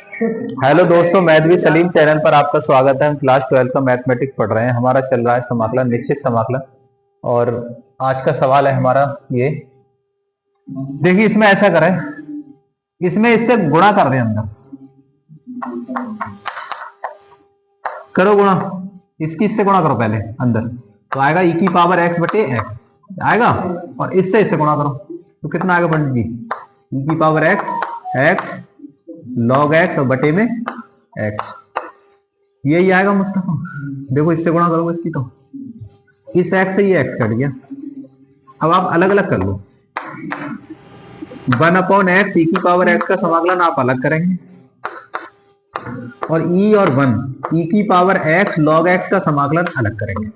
Hello दोस्तों, मैथवी Salim channel पर आपका स्वागत है। हम क्लास 12 का मैथमेटिक्स पढ़ रहे हैं। हमारा चल रहा है समाकलन, निश्चित समाकलन। और आज का सवाल है हमारा ये। देखिए, इसमें ऐसा करें, इसमें इससे गुणा कर दें। अंदर करो गुणा, इसकी इससे गुणा करो पहले अंदर, तो आएगा e की पावर x बटे x आएगा। और इससे इससे गुणा करो तो कितना आएगा पंडित जी? e की पावर x log x और बटे में x, यही आएगा मुस्तफा। देखो, इससे गुणा करोगे इसकी तो इस x से ये x कट गया। अब आप अलग अलग कर लो। 1/x e की पावर x का समाकलन आप अलग करेंगे, और e और 1 e की पावर x log x का समाकलन अलग करेंगे।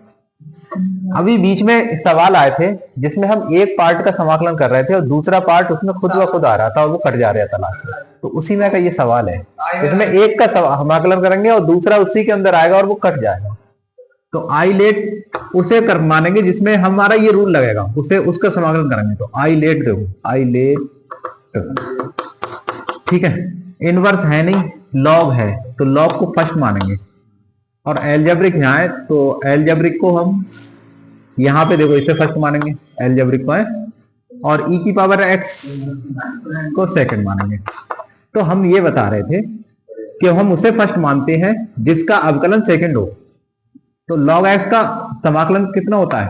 अभी बीच में सवाल आए थे जिसमें हम एक पार्ट का समाकलन कर रहे थे और दूसरा पार्ट उसमें खुद ब खुद आ रहा था और वो कट जा रहा था लास्ट में। तो उसी में का ये सवाल है, इसमें एक का समाकलन करेंगे और दूसरा उसी के अंदर आएगा और वो कट जाएगा। तो आई लेट उसे कर मानेंगे जिसमें हमारा ये रूल लगेगा, उसे उसका समाकलन करेंगे। तो आई लेट, देखो आई लेट, ठीक है। इनवर्स है नहीं, लॉग है, तो लॉग को फर्स्ट मानेंगे। और एलजेब्रिक यहाँ है तो एलजेब्रिक को हम यहां पे देखो इसे फर्स्ट मानेंगे, एलजेब्रिक को है। और e की पावर x को सेकंड मानेंगे। तो हम ये बता रहे थे कि हम उसे फर्स्ट मानते हैं जिसका अवकलन सेकंड हो। तो log x का समाकलन कितना होता है?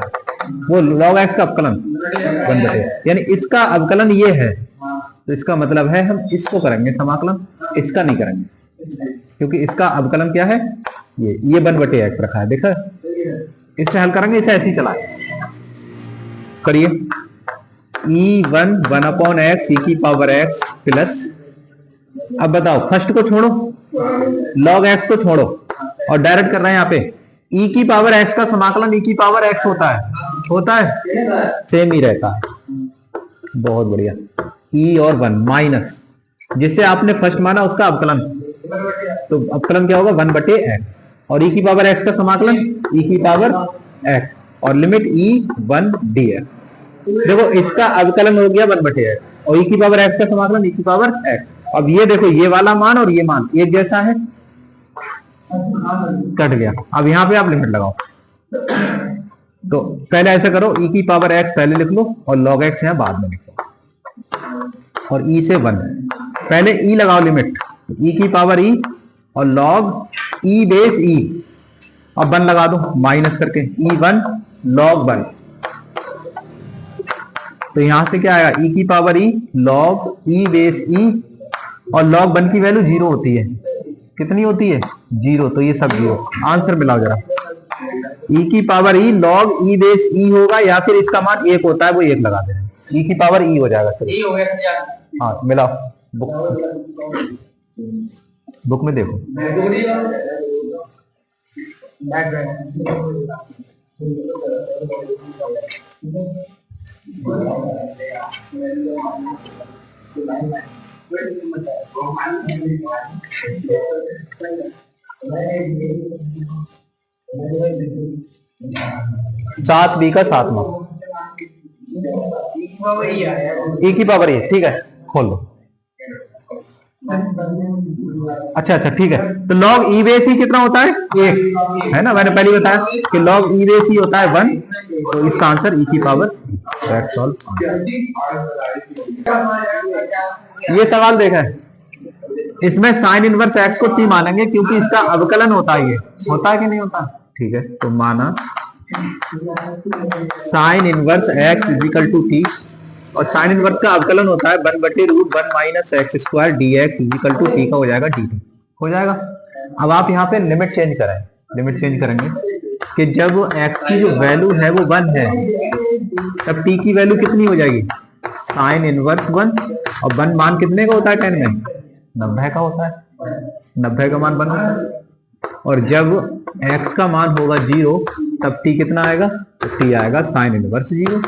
वो log x का अवकलन 1/, यानी इसका अवकलन ये है। तो इसका मतलब है हम इसको करेंगे समाकलन, इसका नहीं करेंगे, क्योंकि इसका अवकलन क्या है? ये 1/x रखा है, देखा। इससे हल करेंगे, इसे ऐसे ही चलाए करिए। e1 1/x e की पावर x प्लस, अब बताओ फर्स्ट को छोड़ो, log x को छोड़ो और डायरेक्ट कर रहे हैं यहाँ पे। e की पावर x का समाकलन e की पावर x होता है, सेम ही रहता है। बहुत बढ़िया। e और 1 माइनस जिसे आपने फर्स्ट माना उसका अवकलन, तो अवकलन क्या होगा? 1/x। और e की पावर x का समाकलन e की पावर x और लिमिट e1 dx। देखो, इसका अवकलन हो गया 1/x और e की पावर x का समाकलन e की पावर x। अब ये देखो, ये वाला मान और ये मान एक जैसा है, कट गया। अब यहां पे आप लिमिट लगाओ। तो पहले ऐसा करो, e की पावर x पहले लिख लो और log x यहां बाद में लिखो। और e से 1 पहले e लगाओ लिमिट, e की पावर e और log e बेस e। अब 1 लगा दो माइनस करके, e1 log 1। तो यहां से क्या आएगा? e की power e log e base e, और log 1 की वैल्यू 0 होती है। कितनी होती है? 0। तो ये सब 0। आंसर मिलाओ जरा। e की power e log e base e होगा, या फिर इसका मान 1 होता है, वो 1 लगा देना। e की पावर e हो जाएगा। हाँ, मिलाओ। बुक में देखो। सात बी का 7वां, e की पावर e, ठीक है। खोल लो। अच्छा, ठीक है। तो log e बेस e कितना होता है? 1 है ना। मैंने पहले बताया कि log e बेस e होता है 1। तो इसका आंसर e की पावर। ये सवाल देखा है, इसमें साइन इनवर्स x को t मानेंगे क्योंकि इसका अवकलन होता है। ये होता है कि नहीं होता? ठीक है, तो माना sine inverse x equal to t, और साइन इनवर्स का अवकलन होता है 1/√1 minus x square dx equal to t का हो जाएगा dt। हो जाएगा। अब आप यहाँ पे लिमिट चेंज करें, लिमिट चेंज करेंगे कि जब x की जो वैल्यू है वो 1 है, तब t की वैल्यू कितनी हो जाएगी? Sine inverse 1। और 1 मान कितने का होता है? 10 में 90 का होता है। 90 का मान 1 होता है। और जब x का मान होगा 0, तब t कितना आएगा? तो t आएगा साइन इनवर्स 0,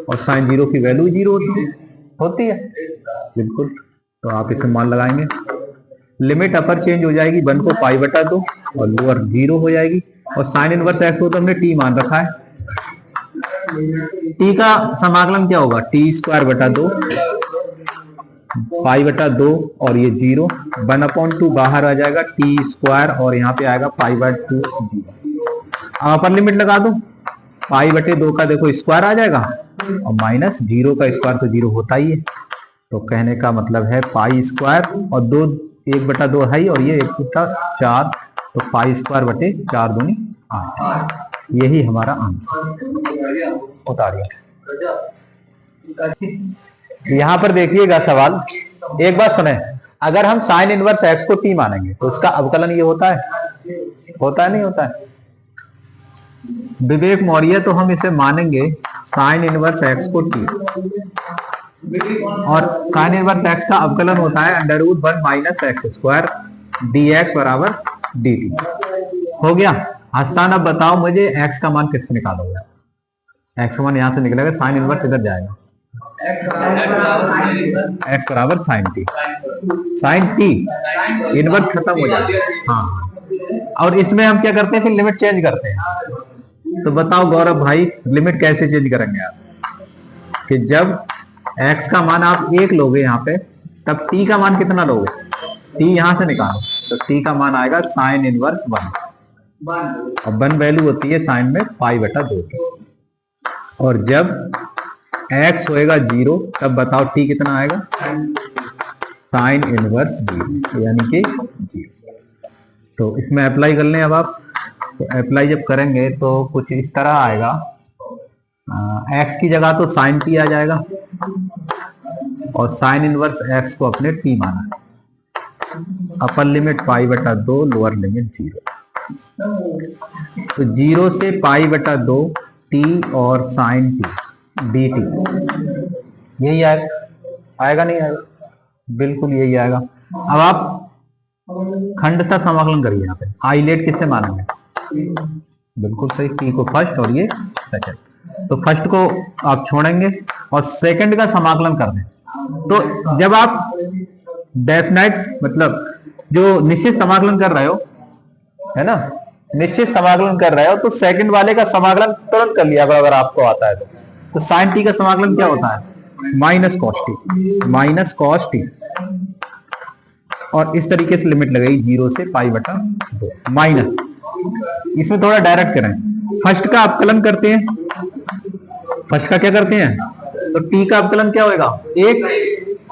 और साइन 0 की वैल्यू 0 होती है बिल्कुल। तो आप इसे मान लगाएंगे, लिमिट अपर चेंज हो जाएगी, 1 को π/2 और लोअर 0 हो जाएगी। और साइन इनवर्स x को तो हमने t मान रखा है। t का समाकलन क्या होगा? t² बटा 2 पाई बटा 2 और ये 0, 1/2 बाहर आ जाएगा टी स्क्वायर और यहाँ पे आएगा पाई बटा 2 0। अब अपर लिमिट लगा दो, पाई बटे 2 का देखो स्क्वायर आ जाएगा और माइनस 0 का स्क्वायर तो 0 होता ही है, तो कहने का मतलब है पाई स्क्वायर और 2 1/2 है ही और ये 1/4, तो पाई स्क्वायर बटे 4 दूनी 8। यही हमारा आंसर उतारिए। यहां पर देखिएगा सवाल, एक बात सुने, अगर हम साइन इनवर्स एक्स को टी मानेंगे तो उसका अवकलन ये होता है नहीं होता है? विवेक मौर्य, तो हम इसे मानेंगे साइन इनवर्स एक्स को टी, और साइन इनवर्स एक्स का अवकलन होता है √1 माइनस एक्स स्क्वायर dx बराबर dt। हो गया आसान। अब बताओ मुझे x का मान किससे निकालोगे? x का मान यहां से निकलेगा, साइन इनवर्स इधर जाएगा, x बराबर sine t, sine t inverse खत्म हो जाएगा। हाँ, और इसमें हम क्या करते हैं, फिर लिमिट चेंज करते हैं। तो बताओ गौरव भाई, लिमिट कैसे चेंज करेंगे आप? कि जब x का मान आप 1 लोगे यहाँ पे, तब t का मान कितना लोगे? t यहां से निकालो, तो t का मान आएगा साइन इनवर्स 1, और 1 वैल्यू होती है साइन में पाई बटा 2 की। और जब x होएगा 0, तब बताओ t कितना आएगा? साइन इनवर्स 0, यानी कि 0। तो इसमें अप्लाई कर लें अब आप। तो अप्लाई जब करेंगे तो कुछ इस तरह आएगा, x की जगह तो साइन टी आ जाएगा और साइन इनवर्स x को अपने t माना है। अपर लिमिट पाई बटा 2, लोअर लिमिट 0। तो 0 से पाई बटा 2 t और साइन टी dt, यही आएगा नहीं आएगा? बिल्कुल यही आएगा। अब आप खंडता समाकलन करिए। यहाँ पे आइलेट किससे मानेंगे? बिल्कुल सही, t को फर्स्ट और ये सेकंड। तो फर्स्ट को आप छोड़ेंगे और सेकंड का समाकलन कर दें। तो जब आप डेफिनेट मतलब जो निश्चित समाकलन कर रहे हो, है ना, निश्चित समाकलन कर रहे हो, तो सेकंड वाले का समाकलन तुरंत कर लिया अगर आपको आता है तो साइन टी का समाकलन क्या होता है? Minus cos T. और इस तरीके से लिमिट लगाई 0 से पाई बटा 2 माइनस। इसमें थोड़ा डायरेक्ट करें, फर्स्ट का अवकलन करते हैं, फर्स्ट का क्या करते हैं, तो टी का अवकलन क्या होगा? 1,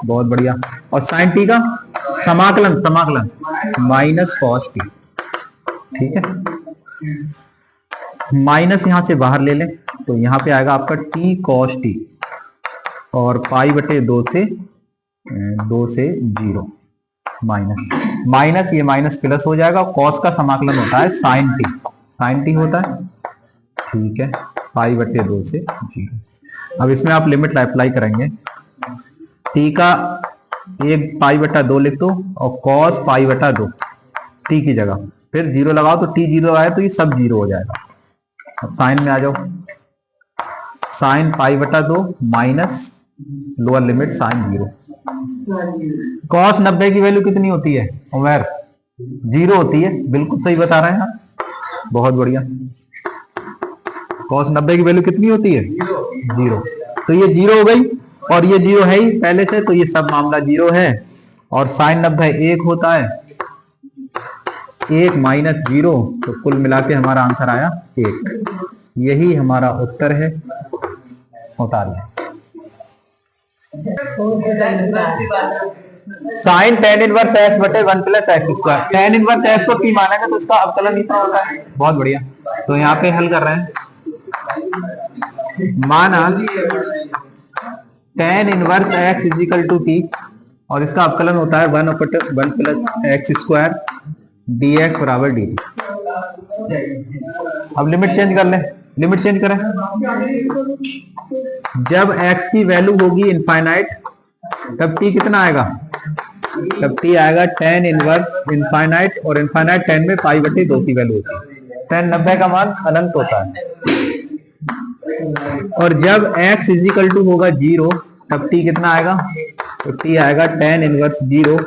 बहुत बढ़िया, और साइन टी का समाकलन माइनस कॉस टी। ठीक है, माइनस यहां से बाहर ले लें, तो यहां पे आएगा आपका टी कॉस टी, और पाई बटे 2 से 0 माइनस ये माइनस प्लस हो जाएगा। कॉस का समाकलन होता है साइन टी होता है। ठीक है, पाई बटे 2 से 0। अब इसमें आप लिमिट अप्लाई करेंगे, टी का 1 पाई बटा 2 लिख दो और कॉस पाई बटा 2 टी की जगह, फिर 0 लगाओ, तो टी 0 आए तो ये सब 0 हो जाएगा। अब साइन में आ जाओ, साइन पाई बटा 2 minus lower limit sine 0। Cos 90 की वैल्यू कितनी होती है उमर? 0 होती है, बिल्कुल सही बता रहे हैं आप, बहुत बढ़िया। कॉस 90 की वैल्यू कितनी होती है? 0। तो ये 0 हो गई, और ये 0 है ही पहले से, तो ये सब मामला 0 है। और साइन 90 1 होता है, 1 माइनस 0, तो कुल मिला के हमारा आंसर आया 1। यही हमारा उत्तर है। उतारिए। साइन टेन इनवर्स एक्स बटे 1 plus x square. Ten inverse x को टी मानेंगे तो इसका अवकलन इतना होता है। बहुत बढ़िया। तो यहाँ पे हल कर रहे हैं, माना tan inverse x equal to t, और इसका अवकलन होता है 1 plus x square d x बराबर डी टी। अब लिमिट चेंज कर लें, लिमिट चेंज करें। जब x की वैल्यू होगी इनफाइनाइट, तब t कितना आएगा? तब t आएगा टेन इनवर्स इनफाइनाइट, और इनफाइनाइट 10 में पाई बटे 2 की वैल्यू होती है। टेन 90 का मान अनंत होता है। और जब x इजिकल टू होगा 0, तब t कितना आएगा? तो t आएगा टेन इनवर्स 0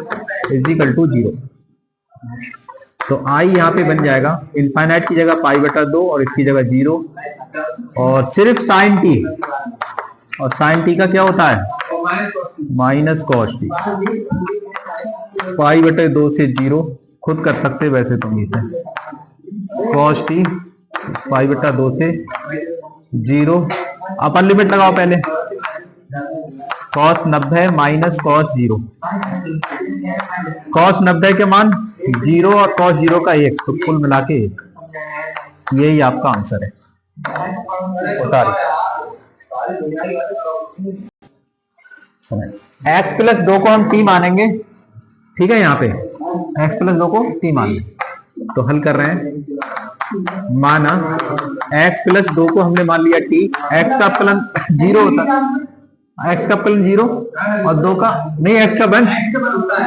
इजिकल टू 0। तो आई यहाँ पे बन जाएगा इनफाइनाइट की जगह पाई बटा 2 और इसकी जगह 0, और सिर्फ साइन टी, और साइन टी का क्या होता है? माइनस कॉस टी, पाई बटे 2 से 0, खुद कर सकते वैसे तुम इसे, कॉस टी पाई बटा 2 से 0, अपर लिमिट लगाओ पहले, कॉस 90 माइनस कॉस 0, कॉस 90 के मान 0 और कॉस 0 का 1, तो कुल मिला के 1, यही आपका आंसर है। x प्लस 2 को हम t मानेंगे, ठीक है, यहाँ पे x प्लस 2 को t मान लें, तो हल कर रहे हैं, माना x प्लस 2 को हमने मान लिया t, x का फलन 0 होता है, x का फलन 0 और 2 का नहीं, x का बन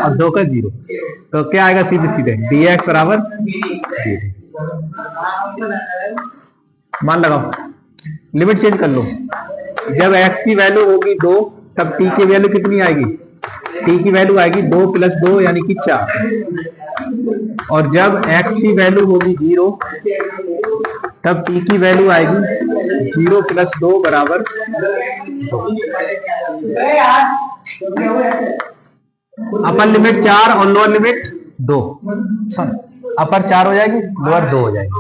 और 2 का 0, तो क्या आएगा सीधे सीधे dx बराबर dt। मान लगाओ, लिमिट चेंज कर लो, जब x की वैल्यू होगी 2 तब t की वैल्यू कितनी आएगी, t की वैल्यू आएगी 2 प्लस 2 यानी कि 4, और जब x की वैल्यू होगी 0 तब t की वैल्यू आएगी 0 प्लस 2 बराबर 2। अपर लिमिट 4 और लोअर लिमिट 2, अपर 4 हो जाएगी, लोअर 2 हो जाएगी,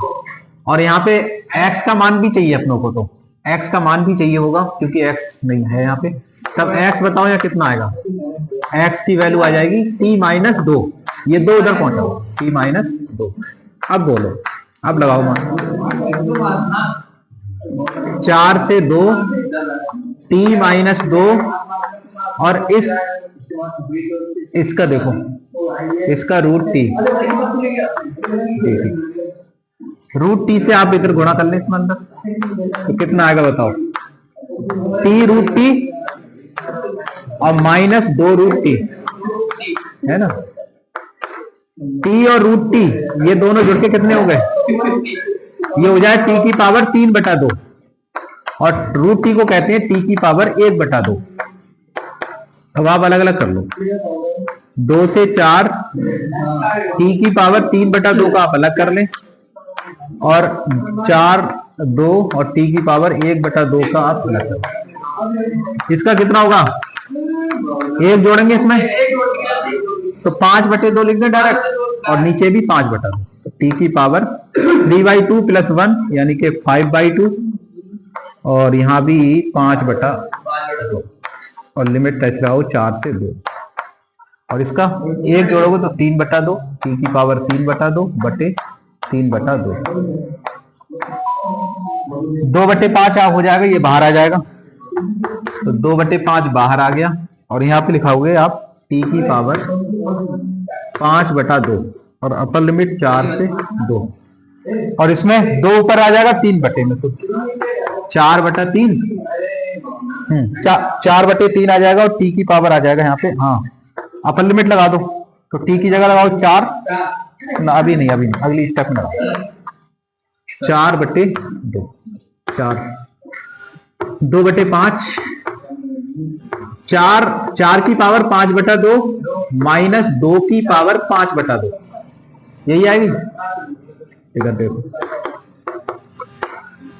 और यहाँ पे x का मान भी चाहिए अपनों को, तो x का मान भी चाहिए होगा क्योंकि x नहीं है यहाँ पे, तब x बताओ यहाँ कितना आएगा, x की वैल्यू आ जाएगी t माइनस 2, ये 2 उधर पहुंचा हुआ, t माइनस 2। अब बोलो, अब लगाओ मान, 4 से 2 t माइनस 2, और इसका देखो, इसका रूट टी, रूट टी से आप इधर गुणा कर लें इसमें अंदर, तो कितना आएगा बताओ, टी रूट टी और माइनस 2 रूट टी, है ना, टी और रूट टी ये दोनों जुड़ के कितने हो गए, ये हो जाए टी की पावर 3/2, और रूट टी को कहते हैं टी की पावर 1/2। अब आप अलग अलग कर लो, 2 से 4 टी की पावर 3/2 का आप अलग कर लें, और 4 2 और टी की पावर 1/2 का आप अलग कर लें, इसका कितना होगा, 1 जोड़ेंगे इसमें तो 5/2 लिख दें डायरेक्ट, और नीचे भी 5/2, तो टी की पावर 3/2 प्लस 1 यानी कि 5/2, और यहाँ भी 5/2, और लिमिट टच रहा हो 4 से 2, और इसका 1 जोड़ोगे तो 3/2, टी की पावर 3/2 बटे 3/2, 2/5 हो जाएगा, ये बाहर आ जाएगा, तो 2/5 बाहर आ गया, और यहाँ पे लिखाओगे आप टी की पावर 5/2, और अपर लिमिट 4 से 2, और इसमें 2 ऊपर आ जाएगा 3 में, तो 4/3, 4/3 आ जाएगा, और टी की पावर आ जाएगा यहाँ पे, हाँ अपर लिमिट लगा दो, तो टी की जगह लगाओ 4, अभी नहीं अगली स्टेप में लगाओ, 4/2, 2/5, 4 की पावर 5/2 माइनस 2 की पावर 5/2, यही आएगी, इधर देखो,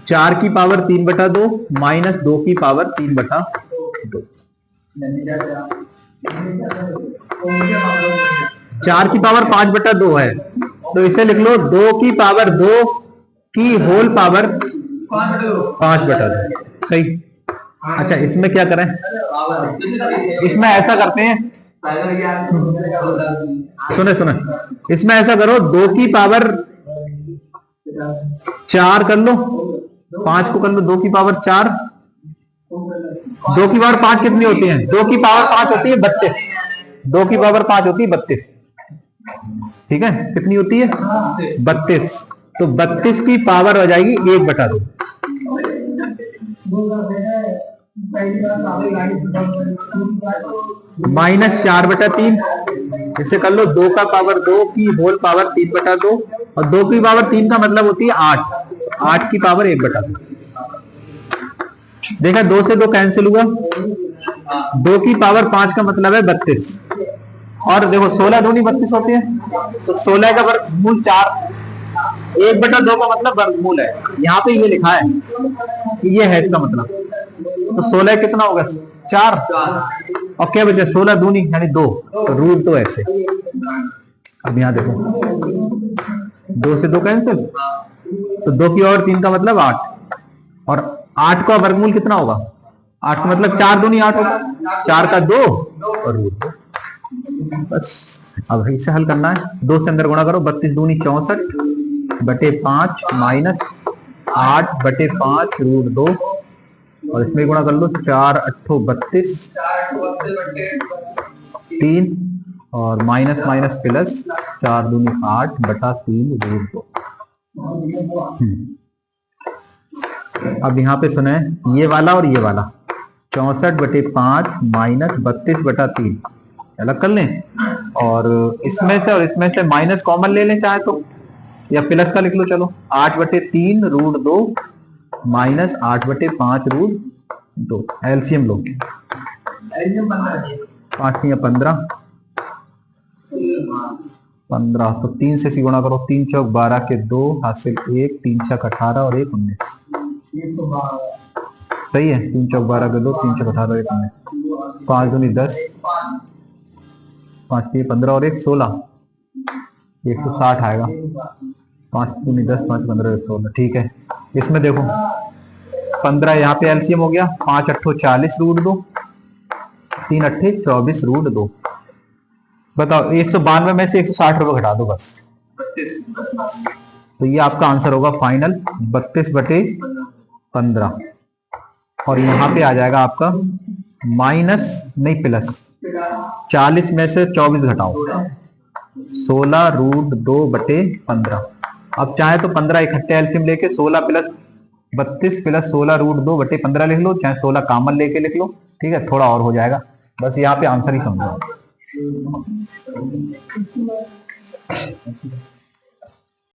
4 की पावर 3/2 माइनस 2 की पावर 3/2, 4 की पावर 5/2 है, तो इसे लिख लो 2 की पावर 2 की होल पावर 5/2, सही। अच्छा, इसमें क्या करें, इसमें ऐसा करते हैं, सुने, इसमें ऐसा करो, 2 की पावर 4 कर लो, 5 को कर लो 2 की पावर 4, 2 की पावर 5 कितनी होती है, 2 की पावर 5 होती है 32, 2 की पावर 5 होती है 32, ठीक है, कितनी होती है 32, तो 32 की पावर हो जाएगी 1/2, माइनस 4/3, इसे कर लो 2 का पावर 2 की होल पावर 3/2, और 2 की पावर 3 का मतलब होती है 8 की पावर 1/2, देखा 2 से 2 कैंसिल हुआ, 2 की पावर 5 का मतलब है 32, और देखो 16 दूनी 32 होती है, तो 16 का वर्गमूल 4, 1/2 का मतलब वर्गमूल है, यहाँ पे ये लिखा है कि ये है इसका मतलब, तो 16 कितना होगा 4, और क्या बचे 16 दूनी यानी 2, तो रूट 2 ऐसे। अब यहाँ देखो 2 से 2 कैंसिल, तो 2 की और 3 का मतलब 8, और 8 का वर्गमूल कितना होगा 8 का मतलब 4 दूनी 8 होगा, 4 का 2 और रूट 2। बस अब इसे हल करना है, 2 से अंदर गुणा करो, 32 दूनी 64 बटे 5 माइनस 8 बटे 5 रूट 2, और इसमें गुणा कर लो 4 8 32 3 और माइनस माइनस प्लस 4 दूनी 8 बटा 3 रूट 2। अब यहाँ पे सुने ये वाला और ये वाला 64 बटे 5 माइनस 32 बटा 3 अलग कर लें, और इसमें से और इसमें से माइनस कॉमन ले लें चाहे तो, या प्लस का लिख लो। चलो 8 बटे 3 रूट 2 माइनस 8 बटे 5 रूट 2, एलसीएम लो 5 या 15 15, तो 3 से सी गुणा करो, 3 चौक 12 के 2 हासिल 1, 3 छक 18 और 1 19। सही है, 3 चौक 12 के 2, 3 छक 18 1 19, 5 दूनी 10, 5 के 15 और 1 16, 160 आएगा। 5 दूनी 10, 5 15 1 16, ठीक है। इसमें देखो 15 यहाँ पे एलसीएम हो गया, 5 8 40 रूट 2, 3 8 24 रूट 2। बताओ 192 में से 160 रुपए घटा दो बस, तो ये आपका आंसर होगा फाइनल 32 बटे 15, और यहाँ पे आ जाएगा आपका माइनस नहीं प्लस 40 में से 24 घटाओ 16 रूट 2 बटे 15। अब चाहे तो 15 इकट्ठे एलसीएम लेके 16 प्लस 32 प्लस 16 रूट 2 बटे 15 लिख लो, चाहे 16 कॉमन लेके लिख लो, ठीक है, थोड़ा और हो जाएगा। बस यहाँ पे आंसर ही समझो।